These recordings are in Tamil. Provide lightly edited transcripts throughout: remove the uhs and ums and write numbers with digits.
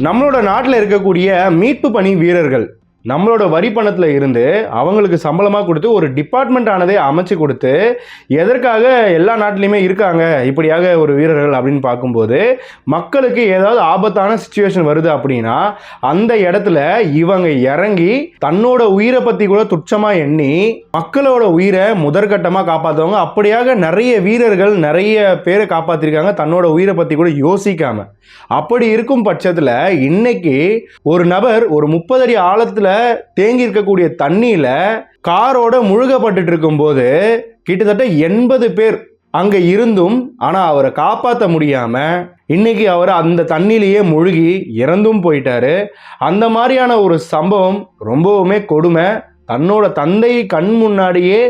நம்மளோட நாட்டில் இருக்கக்கூடிய மீட்பு பணி வீரர்கள் நம்மளோட வரி பணத்தில் இருந்து அவங்களுக்கு சம்பளமாக கொடுத்து ஒரு டிபார்ட்மெண்ட் ஆனதே அமைச்சு கொடுத்து எதற்காக எல்லா நாட்டிலையுமே இருக்காங்க இப்படியாக ஒரு வீரர்கள் அப்படின்னு பார்க்கும்போது, மக்களுக்கு ஏதாவது ஆபத்தான சுச்சுவேஷன் வருது அப்படின்னா அந்த இடத்துல இவங்க இறங்கி தன்னோட உயிரை பற்றி கூட துச்சமாக எண்ணி மக்களோட உயிரை முதற்கட்டமாக காப்பாற்றுவாங்க. அப்படியாக நிறைய வீரர்கள் நிறைய பேரை காப்பாற்றிருக்காங்க தன்னோட உயிரை பற்றி கூட யோசிக்காம. அப்படி இருக்கும் பட்சத்தில் இன்னைக்கு ஒரு நபர் ஒரு 30 அடி ஆழத்தில் தேங்கி இருக்கக்கூடிய தண்ணியில காரோட முழுகப்பட்டு இருக்கும்போது கிட்டத்தட்ட 80 பேர் அங்க இருந்தும் ஆனா அவரை காப்பாற்ற முடியாம இன்னைக்கு அவர் அந்த தண்ணியிலேயே முழுகி இறந்தும் போயிட்டாரு. அந்த மாதிரியான ஒரு சம்பவம் ரொம்பவுமே கொடுமை. தன்னோட தந்தை கண் முன்னாடியே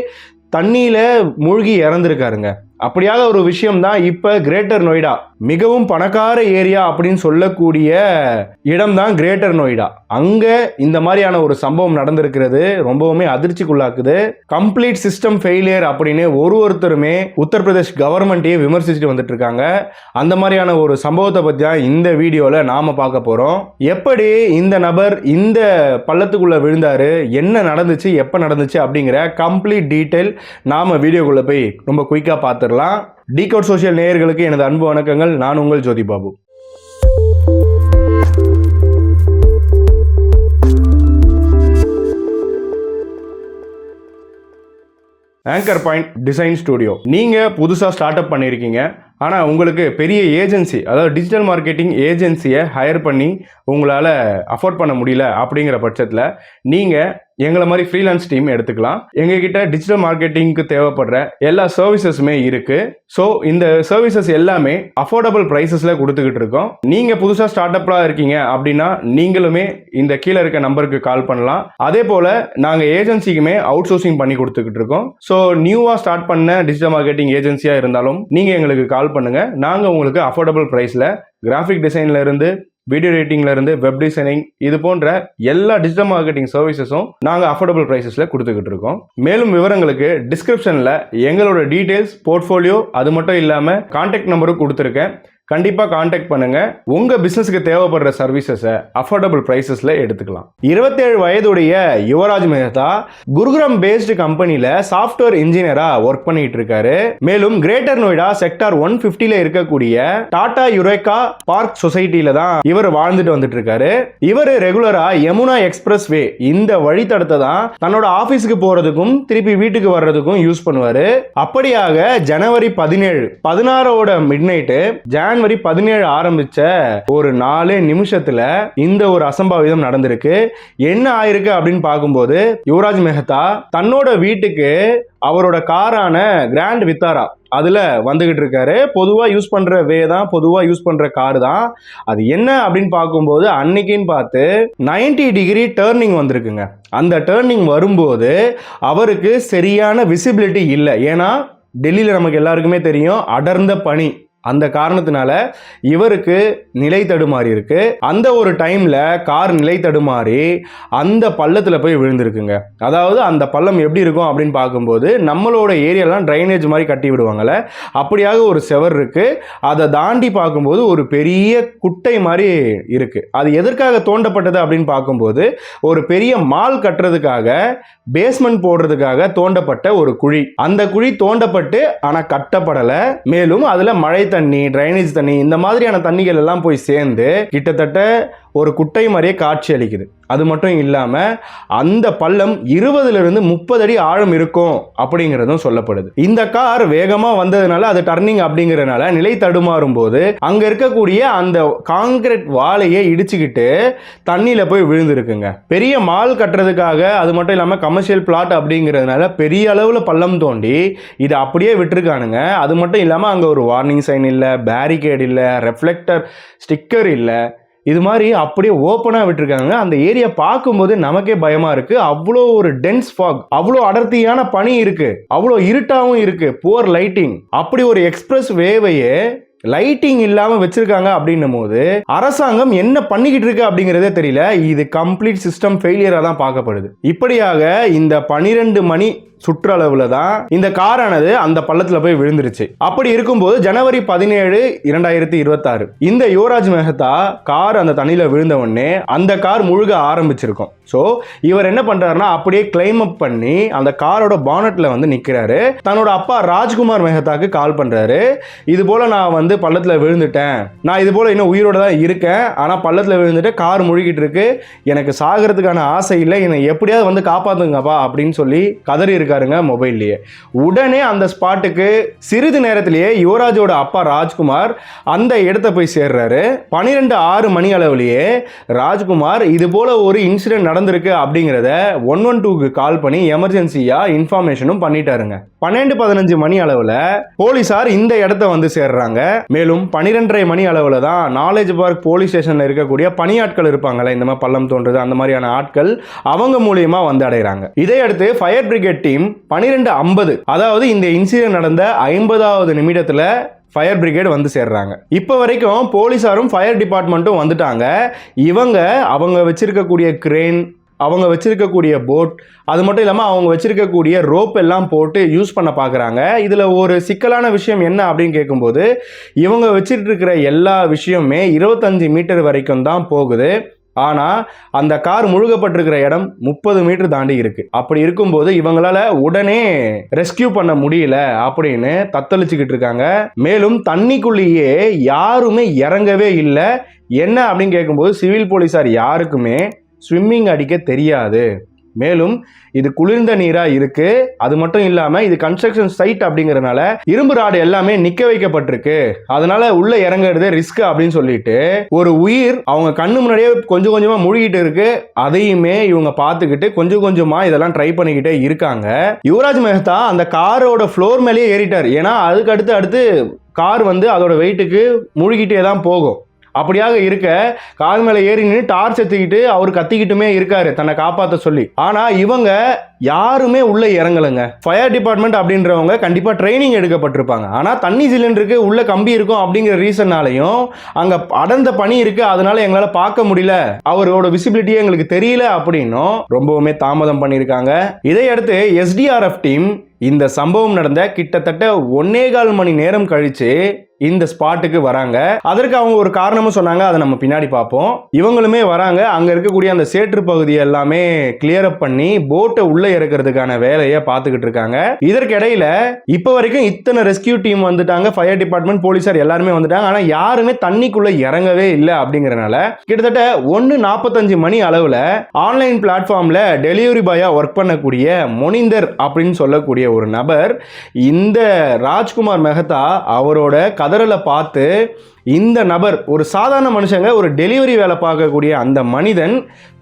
தண்ணியில மூழ்கி இறந்திருக்காருங்க. அப்படியாக ஒரு விஷயம் தான் இப்ப கிரேட்டர் நொய்டா, மிகவும் பணக்கார ஏரியா அப்படின்னு சொல்லக்கூடிய இடம் தான் கிரேட்டர் நொய்டா. அங்க இந்த மாதிரியான ஒரு சம்பவம் நடந்திருக்கிறது ரொம்பவுமே அதிர்ச்சிக்குள்ளாக்குது. கம்ப்ளீட் சிஸ்டம் ஃபெயிலியர் அப்படின்னு ஒருத்தருமே உத்தரப்பிரதேஷ் கவர்மெண்ட்டையே விமர்சிச்சுட்டு வந்துட்டு இருக்காங்க. அந்த மாதிரியான ஒரு சம்பவத்தை பத்தி தான் இந்த வீடியோல நாம பார்க்க போறோம். எப்படி இந்த நபர் இந்த பள்ளத்துக்குள்ள விழுந்தாரு, என்ன நடந்துச்சு, எப்ப நடந்துச்சு அப்படிங்கிற கம்ப்ளீட் டீடைல் நாம வீடியோக்குள்ள போய் ரொம்ப குயிக்கா பார்த்துடலாம். டிகோட் சோஷியல் நேயர்களுக்கு எனது அன்பு வணக்கங்கள். நான் உங்கள் Jothi Babu. Anchor point design studio. நீங்க புதுசா ஸ்டார்ட் அப் பண்ணியிருக்கீங்க, ஆனால் உங்களுக்கு பெரிய ஏஜென்சி, அதாவது டிஜிட்டல் மார்க்கெட்டிங் ஏஜென்சியை ஹையர் பண்ணி உங்களால் அஃபோர்ட் பண்ண முடியல அப்படிங்கிற பட்சத்தில் நீங்கள் எங்களை மாதிரி ஃப்ரீலான்ஸ் டீம் எடுத்துக்கலாம். எங்ககிட்ட டிஜிட்டல் மார்க்கெட்டிங்க்கு தேவைப்படுற எல்லா சர்வீசஸுமே இருக்குது. ஸோ இந்த சர்வீசஸ் எல்லாமே அஃபோர்டபுள் ப்ரைஸஸில் கொடுத்துக்கிட்டு இருக்கோம். நீங்கள் புதுசாக ஸ்டார்ட் அப்பாக இருக்கீங்க அப்படின்னா நீங்களுமே இந்த கீழே இருக்க நம்பருக்கு கால் பண்ணலாம். அதே போல் நாங்கள் ஏஜென்சிக்குமே அவுட் சோர்சிங் பண்ணி கொடுத்துக்கிட்டு இருக்கோம். ஸோ நியூவாக ஸ்டார்ட் பண்ண டிஜிட்டல் மார்க்கெட்டிங் ஏஜென்சியாக இருந்தாலும் நீங்கள் எங்களுக்கு கால் பண்ணுங்க. நாங்கள் உங்களுக்கு அஃபோர்டபுள் ப்ரைஸில் கிராஃபிக் டிசைன்ல இருந்து வீடியோ எடிட்டிங்ல இருந்து வெப் டிசைனிங் இது போன்ற எல்லா டிஜிட்டல் மார்க்கெட்டிங் சர்வீசஸும் நாங்கள் அஃபோர்டபுள் ப்ரைஸஸில் கொடுத்துக்கிட்டு இருக்கோம். மேலும் விவரங்களுக்கு டிஸ்கிரிப்ஷனில் எங்களோட டீடைல்ஸ், போர்ட்ஃபோலியோ, அது மட்டும் இல்லாமல் கான்டாக்ட் நம்பரும் கொடுத்துருக்கேன். கண்டிப்பாக கான்டாக்ட் பண்ணுங்க. உங்க பிசினஸ்க்கு தேவைப்படுற சர்வீசஸை அஃபோர்டபுள் பிரைசஸ்ல எடுத்துக்கலாம். 27 வயதுடைய யுவராஜ் மெஹ்தா குருகிராம் பேஸ்டு கம்பெனில சாஃப்ட்வேர் இன்ஜினியரா ஒர்க் பண்ணிட்டு இருக்காரு. மேலும் கிரேட்டர் நொய்டா செக்டார் 150ல இருக்கக்கூடிய டாடா யுரேகா பார்க் சொசைட்டில தான் இவர் வாழ்ந்துட்டு வந்துட்டு இருக்காரு. இவர் ரெகுலரா யமுனா எக்ஸ்பிரஸ் வே இந்த வழித்தடத்தை தான் தன்னோட ஆபீஸ்க்கு போறதுக்கும் திருப்பி வீட்டுக்கு வர்றதுக்கும் யூஸ் பண்ணுவாரு. அப்படியாக ஜனவரி 16 மிட் நைட்டு ஜனவரி 17 ஆரம்பிச்ச ஒரு 4 நிமிஷத்துல இந்த ஒரு அசம்பாவிதம் நடந்திருக்கு. என்ன ஆயிருக்கு அப்படின்னு பார்க்கும்போது, யுவராஜ் மெஹ்தா தன்னோட வீட்டுக்கு அவரோட காரான கிராண்ட் வித்தாரா அதுல வந்துகிட்டு இருக்காரு. பொதுவா யூஸ் பண்ற வே தான், பொதுவா யூஸ் பண்ற கார் தான். அது என்ன அப்படின்னு பார்க்கும்போது அன்னைக்குன்னு பார்த்து 90 டிகிரி டர்னிங் வந்திருக்குங்க. அந்த டர்னிங் வரும்போது அவருக்கு சரியான விசிபிலிட்டி இல்லை. ஏன்னா டெல்லியில நமக்கு எல்லாருக்குமே தெரியும் அடர்ந்த பனி. அந்த காரணத்தினால இவருக்கு நிலை தடுமாறி இருக்கு. அந்த ஒரு டைம்ல கார் நிலை தடுமாறி அந்த பள்ளத்துல போய் விழுந்திருக்குங்க. அதாவது அந்த பள்ளம் எப்படி இருக்கும் அப்படின்னு பார்க்கும்போது, நம்மளோட ஏரியாலாம் ட்ரைனேஜ் மாதிரி கட்டி விடுவாங்கல்ல, அப்படியாக ஒரு செவர் இருக்கு. அதை தாண்டி பார்க்கும்போது ஒரு பெரிய குட்டை மாதிரி இருக்கு. அது எதற்காக தோண்டப்பட்டது அப்படின்னு பார்க்கும்போது, ஒரு பெரிய மால் கட்டுறதுக்காக, பேஸ்மெண்ட் போடுறதுக்காக தோண்டப்பட்ட ஒரு குழி. அந்த குழி தோண்டப்பட்டு ஆனா கட்டப்படலை. மேலும் அதுல மழை தண்ணி, டிரைனேஜ் தண்ணி, இந்த மாதிரியான தண்ணிகள் எல்லாம் போய் சேர்ந்து கிட்டத்தட்ட ஒரு குட்டை மாதிரியே காட்சி அளிக்குது. அது மட்டும் இல்லாம அந்த பள்ளம் 20 to 30 அடி ஆழம் இருக்கும் அப்படிங்கிறதும் சொல்லப்படுது. இந்த கார் வேகமா வந்ததுனால அது டர்னிங் அப்படிங்கறதுனால நிலை தடுமாறும் போது அங்க இருக்கக்கூடிய அந்த காங்கிரீட் வாலையை இடிச்சுக்கிட்டு தண்ணியில போய் விழுந்திருக்குங்க. பெரிய மால் கட்டுறதுக்காக, அது மட்டும் இல்லாம கமர்ஷியல் பிளாட் அப்படிங்கிறதுனால பெரிய அளவுல பள்ளம் தோண்டி இதை அப்படியே விட்டுருக்கானுங்க. அது மட்டும் இல்லாம அங்க ஒரு வார்னிங் சைன் இல்ல, பேரிகேட் இல்ல, ரெஃப்ளெக்டர் ஸ்டிக்கர் இல்ல, இது மாதிரி அப்படியே ஓப்பனா விட்டுருக்காங்க. அந்த ஏரியா பார்க்கும்போது நமக்கே பயமா இருக்கு. அவ்வளோ ஒரு டென்ஸ் ஃபாக், அவ்வளோ அடர்த்தியான பனி இருக்கு, அவ்வளோ இருட்டாவும் இருக்கு, புவர் லைட்டிங். அப்படி ஒரு எக்ஸ்பிரஸ் வேவையே லைட்டிங் இல்லாம வச்சிருக்காங்க அப்படின்னும் போது அரசாங்கம் என்ன பண்ணிக்கிட்டு இருக்கு அப்படிங்கறதே தெரியல. இது கம்ப்ளீட் சிஸ்டம் ஃபெயிலியரா தான் பார்க்கப்படுது. இப்படியாக இந்த 12 மணி சுற்றளவுல தான் இந்த காரானது அந்த பள்ளத்துல போய் விழுந்துருச்சு. அப்படி இருக்கும்போது ஜனவரி 17, 2026 இந்த யுவராஜ் மெஹ்தா கார் அந்த தண்ணியில விழுந்த உடனே அந்த கார் முழுக ஆரம்பிச்சிருக்கும். ஸோ இவர் என்ன பண்றாருன்னா அப்படியே கிளைம் அப் பண்ணி அந்த காரோட பானட்ல வந்து நிக்கிறாரு. தன்னோட அப்பா ராஜ்குமார் மெஹ்தாக்கு கால் பண்றாரு. இது போல நான் வந்து பள்ளத்துல விழுந்துட்டேன், நான் இது போல இன்னும் உயிரோட தான் இருக்கேன், ஆனா பள்ளத்துல விழுந்துட்டு கார் முழுகிட்டு இருக்கு, எனக்கு சாகிறதுக்கான ஆசை இல்லை, என்னை எப்படியாவது வந்து காப்பாத்துங்கப்பா அப்படின்னு சொல்லி கதறி இருக்காருங்க மொபைல்லையே. உடனே அந்த ஸ்பாட்டுக்கு சிறிது நேரத்திலேயே யுவராஜோட அப்பா ராஜ்குமார் அந்த இடத்த போய் சேர்றாரு. 12:06 மணி அளவுலயே ராஜ்குமார் இது போல ஒரு இன்சிடென்ட் நடந்திருக்கு அப்படிங்கிறத 112க்கு கால் பண்ணி எமர்ஜென்சியா இன்ஃபர்மேஷனும் பண்ணிட்டாருங்க. 12:15 மணி அளவுல போலீசார் இந்த இடத்த வந்து சேர்றாங்க. மேலும் 12:30 மணி அளவுல தான் நாலேஜ் பார்க் போலீஸ் ஸ்டேஷன்ல இருக்கக்கூடிய பணியாட்கள் இருப்பாங்கல்ல, இந்த மாதிரி பள்ளம் தோன்றுது அந்த மாதிரியான ஆட்கள், அவங்க மூலியமா வந்து அடைகிறாங்க. இதையடுத்து ஃபயர் பிரிகேட் டீம் 12:50 அதாவது இந்த இன்சிடென்ட் நடந்த 50வது நிமிடத்துல ஃபயர் பிரிகேட் வந்து சேர்றாங்க. இப்போ வரைக்கும் போலீஸாரும் ஃபயர் டிபார்ட்மெண்ட்டும் வந்துட்டாங்க. அவங்க வச்சிருக்கக்கூடிய கிரேன், அவங்க வச்சிருக்கக்கூடிய போட், அது மட்டும் இல்லாமல் அவங்க வச்சிருக்கக்கூடிய ரோப் எல்லாம் போட்டு யூஸ் பண்ண பார்க்குறாங்க. இதில் ஒரு சிக்கலான விஷயம் என்ன அப்படின்னு கேட்கும்போது, இவங்க வச்சிட்டு இருக்கிற எல்லா விஷயமுமே 25 மீட்டர் வரைக்கும் தான் போகுது. ஆனால் அந்த கார் முழுகப்பட்டிருக்கிற இடம் 30 மீட்டர் தாண்டி இருக்கு. அப்படி இருக்கும்போது இவங்களால உடனே ரெஸ்கியூ பண்ண முடியல அப்படின்னு தத்தளிச்சுக்கிட்டு இருக்காங்க. மேலும் தண்ணிக்குள்ளேயே யாருமே இறங்கவே இல்லை. என்ன அப்படின்னு கேட்கும்போது சிவில் போலீஸார் யாருக்குமே ஸ்விம்மிங் அடிக்க தெரியாது. மேலும் இது குளிர்ந்த நீரா இருக்கு. அது மட்டும் இல்லாம இது கன்ஸ்ட்ரக்ஷன் சைட் அப்படிங்கறதுனால இரும்பு ராடு எல்லாமே நிக்க வைக்கப்பட்டிருக்கு, அதனால உள்ள இறங்குறது ரிஸ்க் அப்படின்னு சொல்லிட்டு ஒரு உயிர் அவங்க கண்ணு முன்னாடியே கொஞ்சம் கொஞ்சமா முழுகிட்டு இருக்கு. அதையுமே இவங்க பார்த்துக்கிட்டு கொஞ்சம் கொஞ்சமா இதெல்லாம் ட்ரை பண்ணிக்கிட்டே இருக்காங்க. யுவராஜ் மெஹ்தா அந்த காரோட ஃப்ளோர் மேலேயே ஏறிட்டார். ஏன்னா அதுக்கு அடுத்து கார் வந்து அதோட வெயிட்டுக்கு முழுகிட்டே தான் போகும். அப்படியாக இருக்க கார் மேல ஏறி நின்று டார்ச் எடுத்துக்கிட்டு அவர் கத்திக்கிட்டுமே இருக்காரு தன்னை காப்பாற்ற சொல்லி. ஆனா இவங்க யாருமே உள்ள இறங்கலைங்க. ஃபயர் டிபார்ட்மெண்ட் அப்படின்றவங்க கண்டிப்பா ட்ரைனிங் எடுக்கப்பட்டிருப்பாங்க. ஆனா தண்ணி சிலிண்டருக்கு உள்ள கம்பி இருக்கும் அப்படிங்கிற ரீசன்னாலையும் அங்க அடர்ந்த பனி இருக்கு, அதனால எங்களால பார்க்க முடியல, அவரோட விசிபிலிட்டியே எங்களுக்கு தெரியல அப்படின்னும் ரொம்பவுமே தாமதம் பண்ணியிருக்காங்க. இதையடுத்து SDRF டீம் இந்த சம்பவம் நடந்த கிட்டத்தட்ட 1.25 மணி நேரம் கழிச்சு இந்த ஸ்பாட்டுக்கு வராங்க. அதற்கு அவங்க ஒரு காரணமும் சொன்னாங்க, அதை நம்ம பின்னாடி பார்ப்போம். இவங்களுமே வராங்க. அங்க இருக்கக்கூடிய அந்த சேற்று பகுதியை எல்லாமே கிளியர் அப் பண்ணி போட்டை உள்ள இறக்கிறதுக்கான வேலையை பார்த்துக்கிட்டு இருக்காங்க. இதற்கிடையில இப்ப வரைக்கும் இத்தனை ரெஸ்கியூ டீம் வந்துட்டாங்க, ஃபயர் டிபார்ட்மெண்ட், போலீசார் எல்லாருமே வந்துட்டாங்க. ஆனா யாருமே தண்ணிக்குள்ள இறங்கவே இல்லை. அப்படிங்கறதுனால கிட்டத்தட்ட 1:45 மணி அளவுல ஆன்லைன் பிளாட்ஃபார்ம்ல டெலிவரி பாயா ஒர்க் பண்ணக்கூடிய மொனிந்தர் அப்படின்னு சொல்லக்கூடிய ஒரு நபர் இந்த ராஜ்குமார் மெஹ்தா அவரோட கதறலை பார்த்து இந்த நபர் ஒரு சாதாரண மனுஷங்க, ஒரு டெலிவரி வேலை பார்க்கக்கூடிய அந்த மனிதன்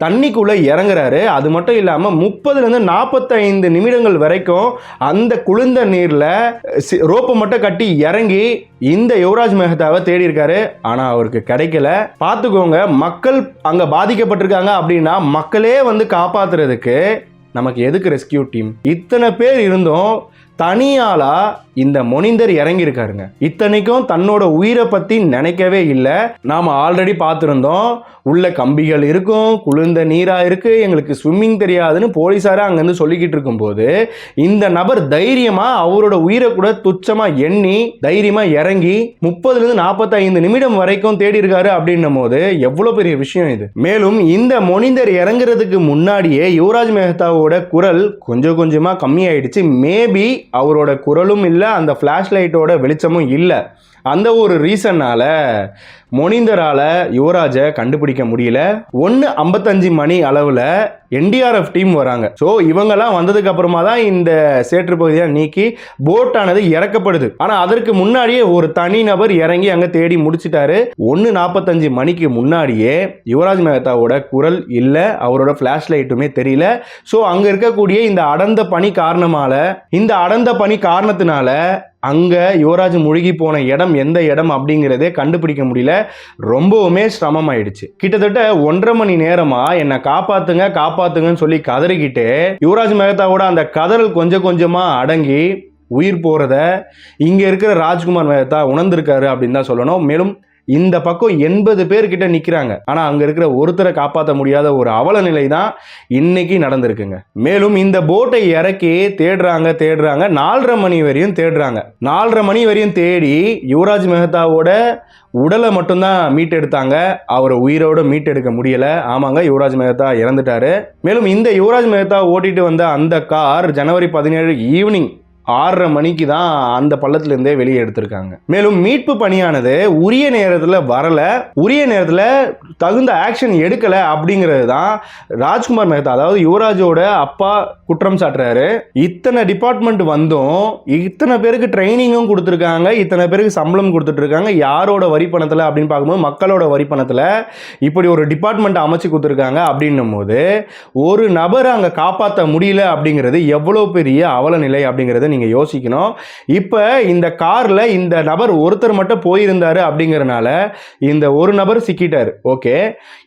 தண்ணிக்குள்ள இறங்குறாரு. அது மட்டும் இல்லாம 30-45 நிமிடங்கள் வரைக்கும் அந்த குளிர்ந்த நீர்ல ரோப்பை மட்டும் கட்டி இறங்கி இந்த யுவராஜ் மெஹ்தாவை தேடி இருக்காரு. ஆனா அவருக்கு கிடைக்கல. பார்த்துக்கோங்க, மக்கள் அங்க பாதிக்கப்பட்டிருக்காங்க அப்படின்னா மக்களே வந்து காப்பாத்துறதுக்கு நமக்கு எதுக்கு ரெஸ்கியூ டீம்? இத்தனை பேர் இருந்தும் தனியாளா இந்த மொனிந்தர் இறங்கி இருக்காருங்க. இத்தனைக்கும் தன்னோட உயிரை பத்தி நினைக்கவே இல்லை. நாம ஆல்ரெடி பார்த்திருந்தோம், உள்ள கம்பிகள் இருக்கும், குளிர்ந்த நீரா இருக்கு, எங்களுக்கு ஸ்விம்மிங் தெரியாதுன்னு போலீசாரா அங்கிருந்து சொல்லிக்கிட்டு இருக்கும் போது இந்த நபர் தைரியமா அவரோட உயிரை கூட துச்சமா எண்ணி தைரியமா இறங்கி 30-45 நிமிடம் வரைக்கும் தேடி இருக்காரு அப்படின்னும் போது எவ்வளவு பெரிய விஷயம் இது. மேலும் இந்த மொனிந்தர் இறங்குறதுக்கு முன்னாடியே யுவராஜ் மெஹ்தாவோட குரல் கொஞ்சம் கொஞ்சமா கம்மியாயிடுச்சு. மேபி அவரோட குரலும் இல்லை, அந்த ஃபிளாஷ் லைட்டோட வெளிச்சமும் இல்லை. அந்த ஒரு ரீசன்னால மொனிந்தரால யுவராஜை கண்டுபிடிக்க முடியல. 1:55 மணி அளவில் NDRF டீம் வராங்க. ஸோ இவங்கெல்லாம் வந்ததுக்கு அப்புறமா தான் இந்த சேற்று பகுதியை நீக்கி போட்டானது இறக்கப்படுது. ஆனால் அதற்கு முன்னாடியே ஒரு தனி நபர் இறங்கி அங்கே தேடி முடிச்சிட்டாரு. 1:45 மணிக்கு முன்னாடியே யுவராஜ் மெஹ்தாவோட குரல் இல்லை, அவரோட ஃபிளாஷ் லைட்டுமே தெரியல. ஸோ அங்கே இருக்கக்கூடிய இந்த அடர்ந்த பனி காரணத்தினால அங்க யுவராஜ் முழுகி போன இடம் எந்த இடம் அப்படிங்கிறதே கண்டுபிடிக்க முடியல. ரொம்பவுமே சிரமமாயிடுச்சு. கிட்டத்தட்ட 1.5 மணி நேரமா என்னை காப்பாத்துங்கன்னு சொல்லி கதறிக்கிட்டு யுவராஜ் மெஹ்தாவோட அந்த கதறல் கொஞ்சம் கொஞ்சமா அடங்கி உயிர் போறத இங்க இருக்கிற ராஜ்குமார் மெஹ்தா உணர்ந்திருக்காரு அப்படின்னு தான் சொல்லணும். மேலும் இந்த பக்கம் 80 பேர்கிட்ட நிக்கிறாங்க. ஆனா அங்க இருக்கிற ஒருத்தரை காப்பாற்ற முடியாத ஒரு அவல நிலை தான் இன்னைக்கு நடந்திருக்குங்க. மேலும் இந்த போட்டை இறக்கி தேடுறாங்க 4:30 மணி வரையும் தேடுறாங்க. 4:30 மணி வரையும் தேடி யுவராஜ் மெஹ்தாவோட உடலை மட்டும்தான் மீட்டெடுத்தாங்க. அவரை உயிரோட மீட்டெடுக்க முடியல. ஆமாங்க, யுவராஜ் மெஹ்தா இறந்துட்டாரு. மேலும் இந்த யுவராஜ் மெஹ்தா ஓட்டிட்டு வந்த அந்த கார் ஜனவரி 17 ஈவினிங் 6:30 மணிக்கு தான் அந்த பள்ளத்திலிருந்தே வெளியே எடுத்திருக்காங்க. மேலும் மீட்பு பணியானது உரிய நேரத்தில் வரல, உரிய நேரத்தில் தகுந்த ஆக்ஷன் எடுக்கல அப்படிங்கிறது தான் ராஜ்குமார் மெஹ்தா, அதாவது யுவராஜோட அப்பா குற்றம் சாட்டுறாரு. இத்தனை டிபார்ட்மெண்ட் வந்தும் இத்தனை பேருக்கு ட்ரைனிங்கும் கொடுத்துருக்காங்க, இத்தனை பேருக்கு சம்பளம் கொடுத்துட்டு இருக்காங்க. யாரோட வரி பணத்தில் அப்படின்னு பார்க்கும்போது மக்களோட வரி பணத்தில் இப்படி ஒரு டிபார்ட்மெண்ட் அமைச்சு கொடுத்துருக்காங்க. அப்படின்னும் போது ஒரு நபரை அங்கே காப்பாற்ற முடியல அப்படிங்கிறது எவ்வளோ பெரிய அவல நிலை அப்படிங்கிறது நீங்க யோசிக்கணும். இப்ப இந்த கார்ல இந்த நபர் ஒருத்தர் மட்டும் போயிருந்தாரு அப்படிங்கறனால இந்த ஒரு நபர் சிக்கிட்டாரு. ஓகே,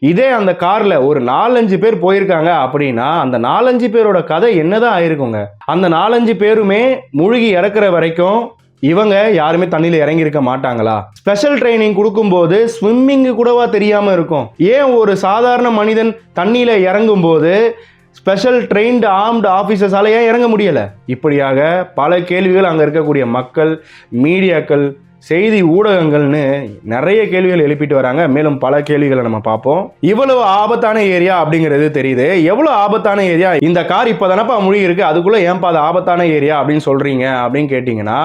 இதே அந்த கார்ல ஒரு 4-5 பேர் போயிருக்காங்க அப்படின்னா அந்த 4-5 பேரோட கதை என்னதான் ஆயிருக்குங்க. அந்த 4-5 பேருமே முழுகி இறக்குற வரைக்கும் இவங்க யாருமே தண்ணியில் இறங்கி இருக்க மாட்டாங்களா? ஸ்பெஷல் ட்ரைனிங் கொடுக்கும்போது ஸ்விம்மிங் கூடவா தெரியாம இருக்கும்? ஏன் ஒரு சாதாரண மனிதன் தண்ணியில இறங்கும் போது ஸ்பெஷல் ட்ரெயின்டு ஆர்ம்டு ஆஃபீஸர்ஸால ஏன் இறங்க முடியலை? இப்படியாக பல கேள்விகள் அங்கே இருக்கக்கூடிய மக்கள், மீடியாக்கள், செய்தி ஊடகங்கள்னு நிறைய கேள்விகள் எழுப்பிட்டு வராங்க. மேலும் பல கேள்விகளை நம்ம பார்ப்போம். இவ்வளவு ஆபத்தான ஏரியா அப்படிங்கிறது தெரியுது. எவ்வளவு ஆபத்தான ஏரியா? இந்த கார் இப்போதானப்பா முழுகி இருக்கு, அதுக்குள்ள ஏன்பா அது ஆபத்தான ஏரியா அப்படின்னு சொல்றீங்க அப்படின்னு கேட்டீங்கன்னா,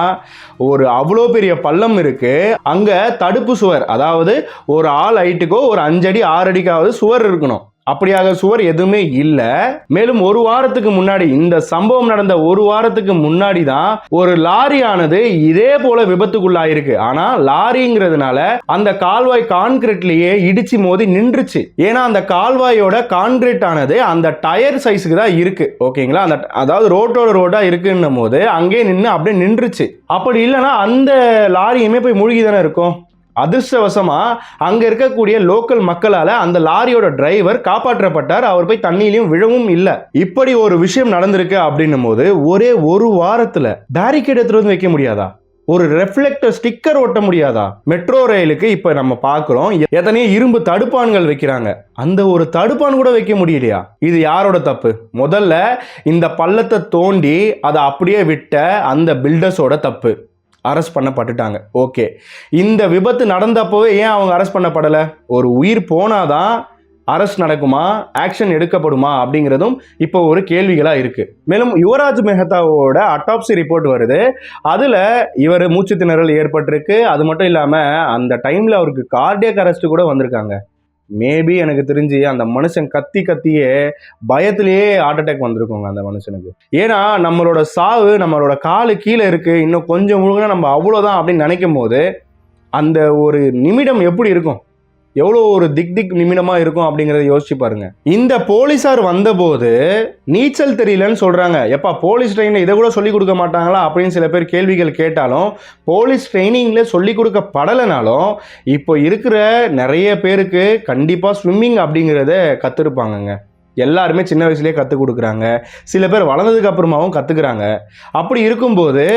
ஒரு அவ்வளோ பெரிய பள்ளம் இருக்கு. அங்க தடுப்பு சுவர், அதாவது ஒரு ஆள் ஹைட்டுக்கோ ஒரு 5 அடி 6 அடிக்காவது சுவர் இருக்கணும். அப்படியாக சுவர் எதுவுமே இல்லை. மேலும் ஒரு வாரத்துக்கு முன்னாடி, இந்த சம்பவம் நடந்த ஒரு வாரத்துக்கு முன்னாடி தான் ஒரு லாரியானது இதே போல விபத்துக்குள்ளாயிருக்கு. ஆனா லாரிங்கிறதுனால அந்த கால்வாய் கான்கிரீட்லயே இடிச்சு மோதி நின்றுச்சு. ஏன்னா அந்த கால்வாயோட கான்கிரீட் ஆனது அந்த டயர் சைஸுக்கு தான் இருக்கு. ஓகேங்களா? அந்த அதாவது ரோட்டோட ரோடா இருக்குன்னும் போது அங்கே நின்று அப்படியே நின்றுச்சு. அப்படி இல்லைன்னா அந்த லாரியுமே போய் மூழ்கி தானே இருக்கும். அதிர்ஷ்டவசமா அங்க இருக்கக்கூடிய லோக்கல் மக்களால அந்த லாரியோட டிரைவர் காப்பாற்றப்பட்டார். அவர் போய் தண்ணியிலையும் விழவும் இல்லை. இப்படி ஒரு விஷயம் நடந்திருக்கு அப்படின்னும் போது ஒரே ஒரு வாரத்துல பேரிகேட் எடுத்துட்டு வந்து வைக்க முடியாதா? ஒரு ரெஃப்ளெக்டர் ஸ்டிக்கர் ஒட்ட முடியாதா? மெட்ரோ ரயிலுக்கு இப்ப நம்ம பார்க்கிறோம் எத்தனையோ இரும்பு தடுப்பான்கள் வைக்கிறாங்க. அந்த ஒரு தடுப்பான் கூட வைக்க முடியலையா? இது யாரோட தப்பு? முதல்ல இந்த பள்ளத்தை தோண்டி அதை அப்படியே விட்ட அந்த பில்டர்ஸோட தப்பு. அரெஸ்ட் பண்ணப்பட்டுட்டாங்க. ஓகே, இந்த விபத்து நடந்தப்போவே ஏன் அவங்க அரெஸ்ட் பண்ணப்படலை? ஒரு உயிர் போனாதான் அரெஸ்ட் நடக்குமா, ஆக்ஷன் எடுக்கப்படுமா அப்படிங்கிறதும் இப்போ ஒரு கேள்விகளா இருக்கு. மேலும் யுவராஜ் மெஹ்தாவோட அட்டாப்சி ரிப்போர்ட் வருது. அதுல இவர் மூச்சு திணறல் ஏற்பட்டிருக்கு. அது மட்டும் இல்லாம அந்த டைம்ல அவருக்கு கார்டியக் அரெஸ்ட் கூட வந்திருக்காங்க. மேபி எனக்கு தெரிஞ்சு அந்த மனுஷன் கத்தியே பயத்திலேயே ஹார்ட் அட்டாக் வந்திருக்கோங்க அந்த மனுஷனுக்கு. ஏன்னா நம்மளோட சாவு நம்மளோட காலு கீழே இருக்கு, இன்னும் கொஞ்சம் முழுங்கினா நம்ம அவ்வளோதான் அப்படின்னு நினைக்கும் போது அந்த ஒரு நிமிடம் எப்படி இருக்கும், எவ்வளோ ஒரு திக் நிமிடமா இருக்கும் அப்படிங்கிறத யோசிச்சு பாருங்க. இந்த போலீஸார் வந்தபோது நீச்சல் தெரியலன்னு சொல்றாங்க. எப்பா போலீஸ் ட்ரைனிங் இதை கூட சொல்லி கொடுக்க மாட்டாங்களா அப்படின்னு சில பேர் கேள்விகள் கேட்டாலும், போலீஸ் ட்ரைனிங்ல சொல்லி கொடுக்கப்படலைனாலும் இப்போ இருக்கிற நிறைய பேருக்கு கண்டிப்பா ஸ்விம்மிங் அப்படிங்கிறத கத்துருப்பாங்கங்க. எல்லாருமே சின்ன வயசுலேயே கற்றுக் கொடுக்குறாங்க. சில பேர் வளர்ந்ததுக்கு அப்புறமாவும் கற்றுக்குறாங்க. அப்படி இருக்கும்போது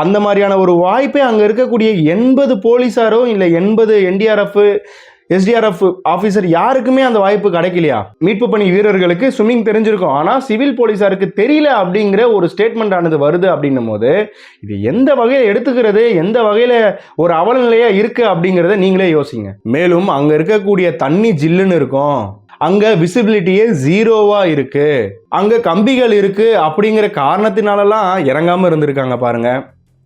அந்த மாதிரியான ஒரு வாய்ப்பே அங்கே இருக்கக்கூடிய 80 போலீஸாரோ இல்லை 80 என்டிஆர்எஃப் எஸ்டிஆர்எஃப் ஆஃபீஸர் யாருக்குமே அந்த வாய்ப்பு கிடைக்கலையா? மீட்பு பணி வீரர்களுக்கு ஸ்விம்மிங் தெரிஞ்சிருக்கும், ஆனால் சிவில் போலீஸாருக்கு தெரியல அப்படிங்கிற ஒரு ஸ்டேட்மெண்ட் ஆனது வருது. அப்படின்னும் போது இது எந்த வகையில் எடுத்துக்கிறது, எந்த வகையில் ஒரு அவலநிலையாக இருக்குது அப்படிங்கிறத நீங்களே யோசிங்க. மேலும் அங்கே இருக்கக்கூடிய தண்ணி ஜில்லுன்னு இருக்கும், அங்க விசிபிலிட்டியே ஜீரோவா இருக்கு, அங்க கம்பிகள் இருக்கு அப்படிங்கிற காரணத்தினாலலாம் இறங்காம இருந்திருக்காங்க பாருங்க.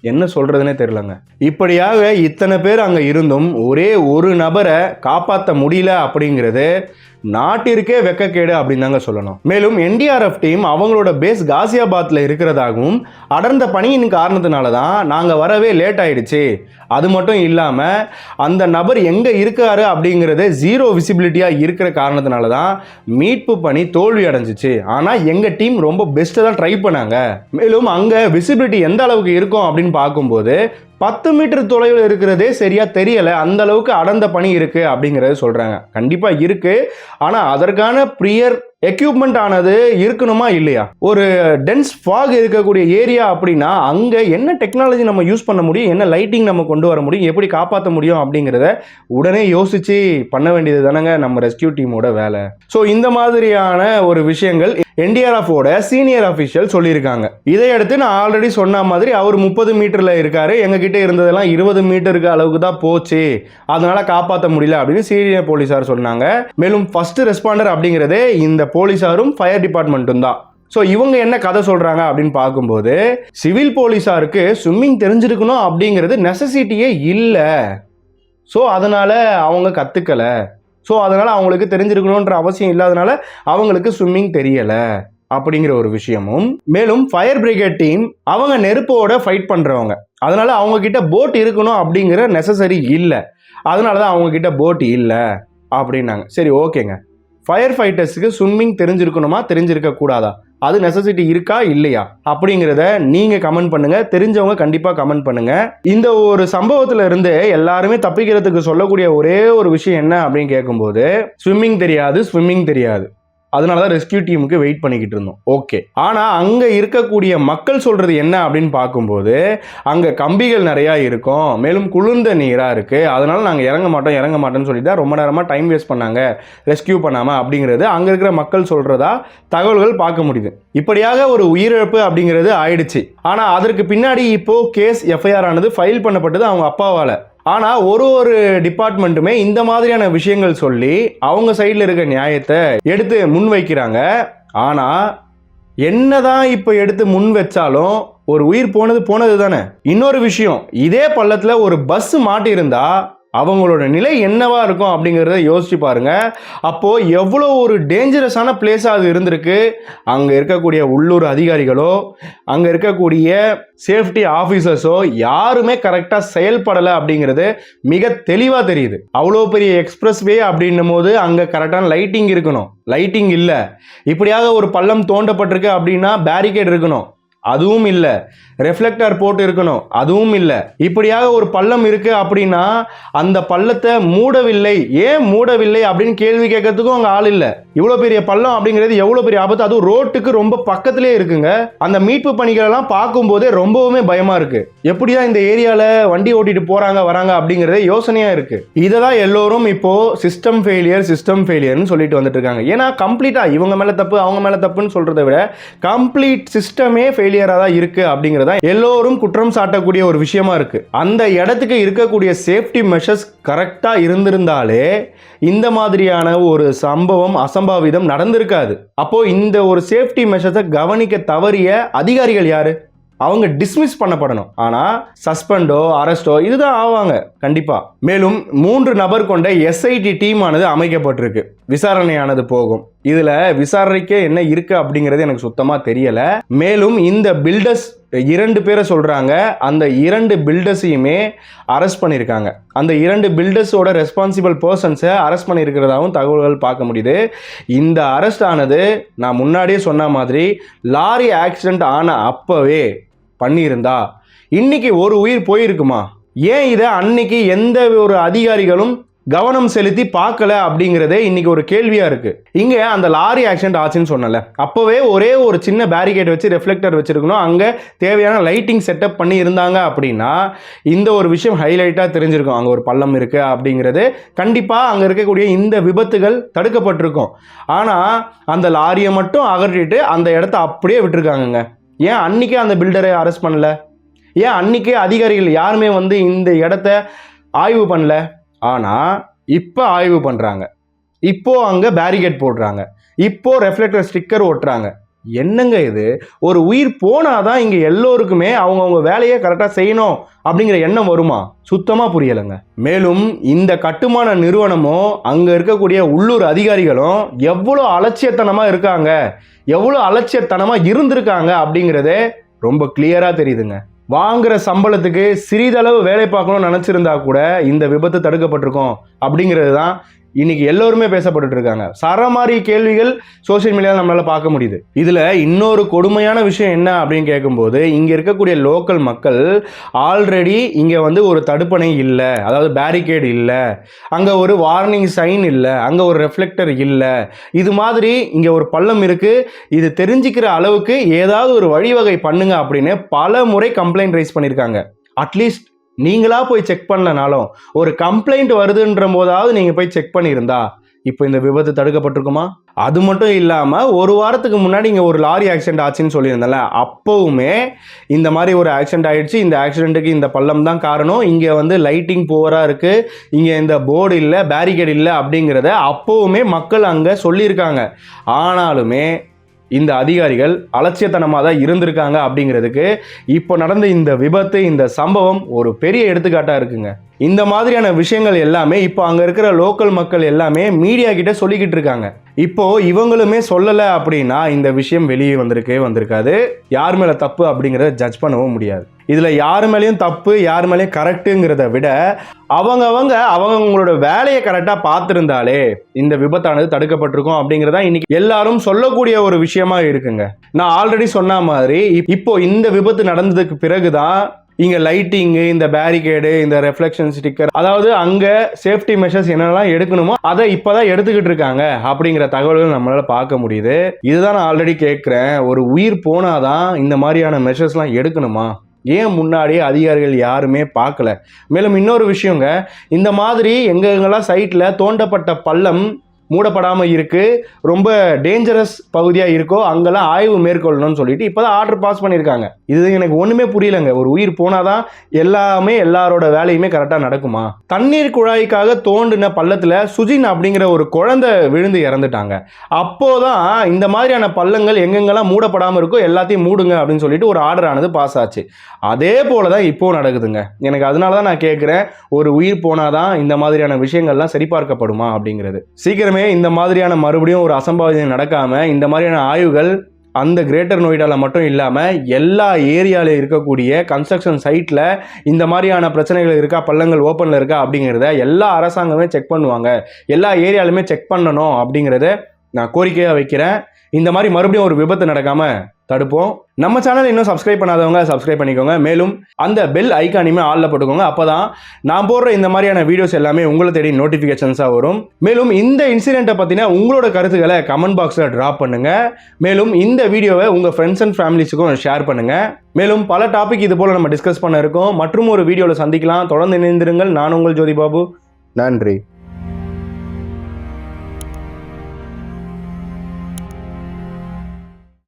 என்ன சொல்றதுன்னே தெரியலங்க. இப்படியாக இத்தனை பேர் அங்க இருந்தும் ஒரே ஒரு நபரை காப்பாற்ற முடியல அப்படிங்கிறது நாட்டிற்கே வெக்கக்கேடு அப்படின்னு தாங்க சொல்லணும். மேலும் என்டிஆர்எஃப் டீம் அவங்களோட பேஸ் காசியாபாத்ல இருக்கிறதாகவும் அடர்ந்த பணியின் காரணத்தினால தான் நாங்கள் வரவே லேட் ஆயிடுச்சு, அது மட்டும் இல்லாமல் அந்த நபர் எங்கே இருக்காரு அப்படிங்கிறது ஜீரோ விசிபிலிட்டியாக இருக்கிற காரணத்தினால தான் மீட்பு பணி தோல்வி அடைஞ்சிச்சு. ஆனால் எங்கள் டீம் ரொம்ப பெஸ்ட்டாக தான் ட்ரை பண்ணாங்க. மேலும் அங்கே விசிபிலிட்டி எந்த அளவுக்கு இருக்கும் அப்படின்னு பார்க்கும்போது 10 மீட்டர் தொலைவில் இருக்கிறதே சரியா தெரியல, அந்த அளவுக்கு அடர்ந்த பனி இருக்கு அப்படிங்கறத சொல்றாங்க. கண்டிப்பா இருக்கு, ஆனா அதற்கான ப்ரியர் எக்யூப்மெண்ட் ஆனது இருக்கணுமா இல்லையா? ஒரு டென்ஸ் ஃபாக் இருக்கக்கூடிய ஏரியா அப்படின்னா அங்கே என்ன டெக்னாலஜி நம்ம யூஸ் பண்ண முடியும், என்ன லைட்டிங் நம்ம கொண்டு வர முடியும், எப்படி காப்பாற்ற முடியும் அப்படிங்கிறத உடனே யோசிச்சு பண்ண வேண்டியது தானங்க நம்ம ரெஸ்கியூ டீமோட வேலை. ஸோ இந்த மாதிரியான ஒரு விஷயங்கள் என்டிஆர்எஃபோட சீனியர் அஃபிஷியல் சொல்லியிருக்காங்க. இதையடுத்து நான் ஆல்ரெடி சொன்ன மாதிரி அவர் 30 மீட்டர்ல இருக்காரு, எங்ககிட்ட இருந்ததெல்லாம் 20 மீட்டருக்கு அளவுக்கு தான் போச்சு, அதனால காப்பாற்ற முடியல அப்படின்னு சீனியர் போலீஸார் சொன்னாங்க. மேலும் ஃபர்ஸ்ட் ரெஸ்பாண்டர் அப்படிங்கிறதே இந்த போலீஸாரும் ஃபயர் டிபார்ட்மெண்ட்டும் தான். ஸோ இவங்க என்ன கதை சொல்றாங்க அப்படின்னு பார்க்கும்போது, சிவில் போலீஸாருக்கு ஸ்விம்மிங் தெரிஞ்சிருக்கணும் அப்படிங்கிறது நெசசிட்டியே இல்லை, ஸோ அதனால அவங்க கத்துக்கல, ஸோ அதனால அவங்களுக்கு தெரிஞ்சிருக்கணுன்ற அவசியம் இல்லாதனால அவங்களுக்கு ஸ்விம்மிங் தெரியல அப்படிங்கிற ஒரு விஷயமும். மேலும் ஃபயர் பிரிகேட் டீம் அவங்க நெருப்போட ஃபைட் பண்றவங்க, அதனால அவங்க கிட்ட போட் இருக்கணும் அப்படிங்கிற நெசசரி இல்லை, அதனால தான் அவங்க கிட்ட போட் இல்லை அப்படின்னாங்க. சரி ஓகேங்க, ஃபயர் ஃபைட்டர்ஸுக்கு ஸ்விம்மிங் தெரிஞ்சிருக்கணுமா தெரிஞ்சிருக்க கூடாதா, அது நெசசிட்டி இருக்கா இல்லையா அப்படிங்கிறத நீங்க கமெண்ட் பண்ணுங்க. தெரிஞ்சவங்க கண்டிப்பா கமெண்ட் பண்ணுங்க. இந்த ஒரு சம்பவத்துல இருந்து எல்லாருமே தப்பிக்கிறதுக்கு சொல்லக்கூடிய ஒரே ஒரு விஷயம் என்ன அப்படின்னு கேட்கும்போது, ஸ்விம்மிங் தெரியாது, அதனால தான் ரெஸ்கியூ டீமுக்கு வெயிட் பண்ணிக்கிட்டு இருந்தோம். ஓகே, ஆனால் அங்கே இருக்கக்கூடிய மக்கள் சொல்கிறது என்ன அப்படின்னு பார்க்கும்போது, அங்கே கம்பிகள் நிறையா இருக்கும், மேலும் குளிர்ந்த நீராக இருக்குது, அதனால் நாங்கள் இறங்க மாட்டோம்னு சொல்லி தான் ரொம்ப நேரமாக டைம் வேஸ்ட் பண்ணாங்க ரெஸ்கியூ பண்ணாமல் அப்படிங்கிறது அங்கே இருக்கிற மக்கள் சொல்கிறதா தகவல்கள் பார்க்க முடியுது. இப்படியாக ஒரு உயிரிழப்பு அப்படிங்கிறது ஆயிடுச்சு. ஆனால் அதற்கு பின்னாடி இப்போது கேஸ் எஃப்ஐஆர் ஆனது ஃபைல் பண்ணப்பட்டது அவங்க அப்பாவால். ஆனால் ஒரு டிபார்ட்மெண்ட்டுமே இந்த மாதிரியான விஷயங்கள் சொல்லி அவங்க சைடில் இருக்க நியாயத்தை எடுத்து முன் வைக்கிறாங்க. ஆனால் என்னதான் இப்போ எடுத்து முன் வச்சாலும் ஒரு உயிர் போனது தானே. இன்னொரு விஷயம், இதே பள்ளத்தில் ஒரு பஸ் மாட்டியிருந்தா அவங்களோட நிலை என்னவா இருக்கும் அப்படிங்கிறத யோசிச்சு பாருங்க. அப்போ எவ்வளோ ஒரு டேஞ்சரஸான பிளேஸாக அது இருந்திருக்கு. அங்கே இருக்கக்கூடிய உள்ளூர் அதிகாரிகளோ அங்கே இருக்கக்கூடிய சேஃப்டி ஆஃபீஸர்ஸோ யாருமே கரெக்டாக செயல்படலை அப்படிங்கிறது மிக தெளிவாக தெரியுது. அவ்வளோ பெரிய எக்ஸ்பிரஸ்வே அப்படின்னும் போது அங்கே கரெக்டான லைட்டிங் இருக்கணும், லைட்டிங் இல்லை. இப்படியாக ஒரு பள்ளம் தோண்டப்பட்டிருக்கு அப்படின்னா பேரிகேட் இருக்கணும், அதுவும் இல்லை. ரெஃப்ளெக்டர் போட்டு இருக்கணும், அதுவும் இல்லை. இப்படியாக ஒரு பள்ளம் இருக்கு அப்படின்னா அந்த பள்ளத்தை ஏன் மூடவில்லை அப்படின்னு கேள்வி கேட்கறதுக்கும் அங்கே ஆள் இல்லை. இவ்வளோ பெரிய பள்ளம் அப்படிங்கிறது எவ்வளோ பெரிய ஆபத்து, அதுவும் ரோட்டுக்கு ரொம்ப பக்கத்திலே இருக்குங்க. அந்த மீட்பு பணிகள் எல்லாம் பார்க்கும்போதே ரொம்பவுமே பயமா இருக்கு. எப்படிதான் இந்த ஏரியாவில் வண்டி ஓட்டிட்டு போறாங்க வராங்க அப்படிங்கிறதே யோசனையா இருக்கு. இதை தான் எல்லோரும் இப்போ சிஸ்டம் ஃபெயிலியர்னு சொல்லிட்டு வந்துட்டு இருக்காங்க. ஏன்னா கம்ப்ளீட்டா இவங்க மேல தப்பு அவங்க மேல தப்புன்னு சொல்றதை விட கம்ப்ளீட் சிஸ்டமே ஃபெயிலியரா தான் இருக்கு அப்படிங்கிறத எல்லோரும் குற்றம் சாட்டக்கூடிய ஒரு விஷயமா இருக்கு. அந்த இடத்துக்கு இருக்கக்கூடிய சேஃப்டி மெஷர்ஸ் கரெக்டா இருந்திருந்தாலே இந்த மாதிரியான ஒரு அசம்பாவிதம் நடந்திருக்காது. அப்போ இந்த ஒரு சேஃப்டி மெஷர்ஸை கவனிக்க தவறிய அதிகாரிகள் யாரு? அவங்க டிஸ்மிஸ் பண்ணப்படணும். ஆனா சஸ்பெண்டோ அரெஸ்டோ இதுதான் ஆவாங்க கண்டிப்பா. மேலும் 3 நபர் கொண்ட எஸ்ஐடி டீம் ஆனது அமைக்கப்பட்டிருக்கு. விசாரணையானது போகும். இதுல விசாரணைக்கே என்ன இருக்கு அப்படிங்கிறது எனக்கு சுத்தமா தெரியல. மேலும் இந்த பில்டர்ஸ் 2 பேரை சொல்றாங்க. அந்த 2 பில்டர்ஸையுமே அரெஸ்ட் பண்ணியிருக்காங்க. அந்த 2 பில்டர்ஸோட ரெஸ்பான்சிபிள் பர்சன்ஸை அரெஸ்ட் பண்ணியிருக்கிறதாகவும் தகவல்கள் பார்க்க முடியுது. இந்த அரெஸ்ட் ஆனது நான் முன்னாடியே சொன்ன மாதிரி லாரி ஆக்சிடென்ட் ஆன அப்பவே பண்ணியிருந்தா இன்னைக்கு ஒரு உயிர் போயிருக்குமா? ஏன் இதை அன்னைக்கு எந்த ஒரு அதிகாரிகளும் கவனம் செலுத்தி பார்க்கல அப்படிங்கிறதே இன்னைக்கு ஒரு கேள்வியா இருக்கு. இங்க அந்த லாரி ஆக்சிடென்ட் ஆச்சுன்னு சொன்னல, அப்பவே ஒரே ஒரு சின்ன பேரிகேட் வச்சு ரெஃப்ளெக்டர் வச்சிருக்கணும், அங்க தேவையான லைட்டிங் செட்டப் பண்ணி இருந்தாங்க அப்படின்னா இந்த ஒரு விஷயம் ஹைலைட்டா தெரிஞ்சிருக்கும். அங்க ஒரு பள்ளம் இருக்கு அப்படிங்கிறது கண்டிப்பா அங்க இருக்கக்கூடிய இந்த விபத்துகள் தடுக்கப்பட்டிருக்கும். ஆனா அந்த லாரியை மட்டும் அகற்றிட்டு அந்த இடத்த அப்படியே விட்டுருக்காங்க. ஏன் அன்னைக்கே அந்த பில்டரை அரெஸ்ட் பண்ணல? ஏன் அன்னைக்கே அதிகாரிகள் யாருமே இந்த இடத்த ஆய்வு பண்ணல? ஆனால் இப்போ ஆய்வு பண்ணுறாங்க, இப்போ அங்கே பேரிகேட் போடுறாங்க, இப்போ ரெஃப்ளெக்டர் ஸ்டிக்கர் ஓட்டுறாங்க. என்னங்க இது? ஒரு உயிர் போனாதான் இங்கே எல்லோருக்குமே அவங்கவுங்க வேலையை கரெக்டாக செய்யணும் அப்படிங்கிற எண்ணம் வருமா? சுத்தமாக புரியலைங்க. மேலும் இந்த கட்டுமான நிறுவனமும் அங்கே இருக்கக்கூடிய உள்ளூர் அதிகாரிகளும் எவ்வளோ அலட்சியத்தனமாக இருக்காங்க, எவ்வளோ அலட்சியத்தனமாக இருந்திருக்காங்க அப்படிங்கிறதே ரொம்ப கிளியராக தெரியுதுங்க. வாங்குற சம்பளத்துக்கு சிறிதளவு வேலை பார்க்கணும்னு நினச்சிருந்தா கூட இந்த விபத்து தடுக்கப்பட்டிருக்கும் அப்படிங்கிறது தான் இன்னைக்கு எல்லோருமே பேசப்பட்டு இருக்காங்க. சரமாரி கேள்விகள் சோசியல் மீடியாவில் நம்மளால பார்க்க முடியுது. இதுல இன்னொரு கொடுமையான விஷயம் என்ன அப்படின்னு கேட்கும்போது, இங்க இருக்கக்கூடிய லோக்கல் மக்கள் ஆல்ரெடி இங்க வந்து ஒரு தடுப்பணை இல்லை, அதாவது பேரிகேட் இல்லை, அங்க ஒரு வார்னிங் சைன் இல்லை, அங்க ஒரு ரெஃப்ளெக்டர் இல்லை, இது மாதிரி இங்க ஒரு பள்ளம் இருக்கு, இது தெரிஞ்சுக்கிற அளவுக்கு ஏதாவது ஒரு வழிவகை பண்ணுங்க அப்படின்னு பல முறை கம்ப்ளைண்ட் ரைஸ் பண்ணியிருக்காங்க. அட்லீஸ்ட் நீங்களா போய் செக் பண்ணலனாலும் ஒரு கம்ப்ளைண்ட் வருதுன்ற போதாவது நீங்க போய் செக் பண்ணியிருந்தா இப்போ இந்த விபத்து தடுக்கப்பட்டிருக்குமா? அது மட்டும் இல்லாமல் ஒரு வாரத்துக்கு முன்னாடி இங்கே ஒரு லாரி ஆக்சிடென்ட் ஆச்சுன்னு சொல்லியிருந்தேன்ல, அப்போவுமே இந்த மாதிரி ஒரு ஆக்சிடென்ட் ஆயிடுச்சு, இந்த ஆக்சிடென்ட்டுக்கு இந்த பள்ளம் தான் காரணம், இங்கே வந்து லைட்டிங் புவராக இருக்குது, இங்கே இந்த போர்டு இல்லை, பேரிகேட் இல்லை அப்படிங்கிறத அப்போவுமே மக்கள் அங்கே சொல்லியிருக்காங்க. ஆனாலுமே இந்த அதிகாரிகள் அலட்சியத்தனமாக தான் இருந்திருக்காங்க அப்படிங்கிறதுக்கு இப்போ நடந்த இந்த விபத்து, இந்த சம்பவம் ஒரு பெரிய எடுத்துக்காட்டாக இருக்குங்க. இந்த மாதிரியான விஷயங்கள் எல்லாமே இப்போ அங்கே இருக்கிற லோக்கல் மக்கள் எல்லாமே மீடியா கிட்ட சொல்லிக்கிட்டு இருக்காங்க. இப்போ இவங்களுமே சொல்லலை அப்படின்னா இந்த விஷயம் வெளியே வந்திருக்காது. யார் மேலே தப்பு அப்படிங்கிறத ஜட்ஜ் பண்ணவும் முடியாது. இதில் யார் மேலேயும் தப்பு, யார் மேலேயும் கரெக்டுங்கிறத விட அவங்களோட வேலையை கரெக்டாக பார்த்துருந்தாலே இந்த விபத்தானது தடுக்கப்பட்டிருக்கும் அப்படிங்கிறதா இன்னைக்கு எல்லாரும் சொல்லக்கூடிய ஒரு விஷயமா இருக்குங்க. நான் ஆல்ரெடி சொன்ன மாதிரி இப்போ இந்த விபத்து நடந்ததுக்கு பிறகுதான் இங்கே லைட்டிங்கு, இந்த பேரிகேடு, இந்த ரெஃப்ளெக்ஷன் ஸ்டிக்கர், அதாவது அங்கே சேஃப்டி மெஷர்ஸ் என்னெல்லாம் எடுக்கணுமோ அதை இப்போதான் எடுத்துக்கிட்டு இருக்காங்க அப்படிங்கிற தகவல்கள் நம்மளால் பார்க்க முடியுது. இதுதான் நான் ஆல்ரெடி கேட்குறேன், ஒரு உயிர் போனாதான் இந்த மாதிரியான மெஷர்ஸ்லாம் எடுக்கணுமா? ஏன் முன்னாடியே அதிகாரிகள் யாருமே பார்க்கல? மேலும் இன்னொரு விஷயங்க, இந்த மாதிரி எங்கெங்கெல்லாம் சைட்டில் தோண்டப்பட்ட பள்ளம் மூடப்படாமல் இருக்குது, ரொம்ப டேஞ்சரஸ் பகுதியாக இருக்கோ அங்கெல்லாம் ஆய்வு மேற்கொள்ளணும்னு சொல்லிட்டு இப்போ தான் ஆர்டர் பாஸ் பண்ணியிருக்காங்க. இது எனக்கு ஒன்றுமே புரியலைங்க. ஒரு உயிர் போனாதான் எல்லாரோட வேலையுமே கரெக்டாக நடக்குமா? தண்ணீர் குழாய்க்காக தோண்டின பள்ளத்தில் சுஜின் அப்படிங்கிற ஒரு குழந்தை விழுந்து இறந்துட்டாங்க. அப்போதான் இந்த மாதிரியான பள்ளங்கள் எங்கெங்கெல்லாம் மூடப்படாமல் இருக்கோ எல்லாத்தையும் மூடுங்க அப்படின்னு சொல்லிட்டு ஒரு ஆர்டர் ஆனது பாஸ் ஆச்சு. அதே போல தான் இப்போ நடக்குதுங்க. எனக்கு அதனால தான் நான் கேட்குறேன், ஒரு உயிர் போனாதான் இந்த மாதிரியான விஷயங்கள்லாம் சரிபார்க்கப்படுமா அப்படிங்கிறது. சீக்கிரம் இந்த மாதிரியான மறுபடியும் ஒரு அசம்பாவிதம் நடக்காம இந்த மாதிரியான ஆய்வுகள் அந்த கிரேட்டர் நொய்டால மட்டும் இல்லாம எல்லா ஏரியால இருக்கக்கூடிய கன்ஸ்ட்ரக்ஷன் சைட்ல இந்த மாதிரியான பிரச்சனைகள் இருக்கா, பள்ளங்கள் ஓப்பன்ல இருக்கா அப்படிங்கிறத எல்லா அரசாங்கமே செக் பண்ணுவாங்க, எல்லா ஏரியாலுமே செக் பண்ணணும் அப்படிங்கிறத நான் கோரிக்கையா வைக்கிறேன். இந்த மாதிரி மறுபடியும் ஒரு விபத்து நடக்காம தடுப்போம். நம்ம சேனல் இன்னும் சப்ஸ்கிரைப் பண்ணாதவங்க சப்ஸ்கிரைப் பண்ணிக்கோங்க. மேலும் அந்த பெல் ஐக்கானையுமே ஆல்ல போட்டுக்கோங்க. அப்போதான் நான் போடுற இந்த மாதிரியான வீடியோஸ் எல்லாமே உங்களை தேடி நோட்டிஃபிகேஷன்ஸாக வரும். மேலும் இந்த இன்சிடென்ட்டை பற்றின உங்களோட கருத்துக்களை கமெண்ட் பாக்ஸில் ட்ராப் பண்ணுங்க. மேலும் இந்த வீடியோவை உங்கள் ஃப்ரெண்ட்ஸ் அண்ட் ஃபேமிலிஸுக்கும் ஷேர் பண்ணுங்க. மேலும் பல டாபிக் இது போல் நம்ம டிஸ்கஸ் பண்ண இருக்கோம். மற்றும் ஒரு வீடியோவில் சந்திக்கலாம். தொடர்ந்து இணைந்திருங்கள். நான் உங்கள் ஜோதி பாபு. நன்றி.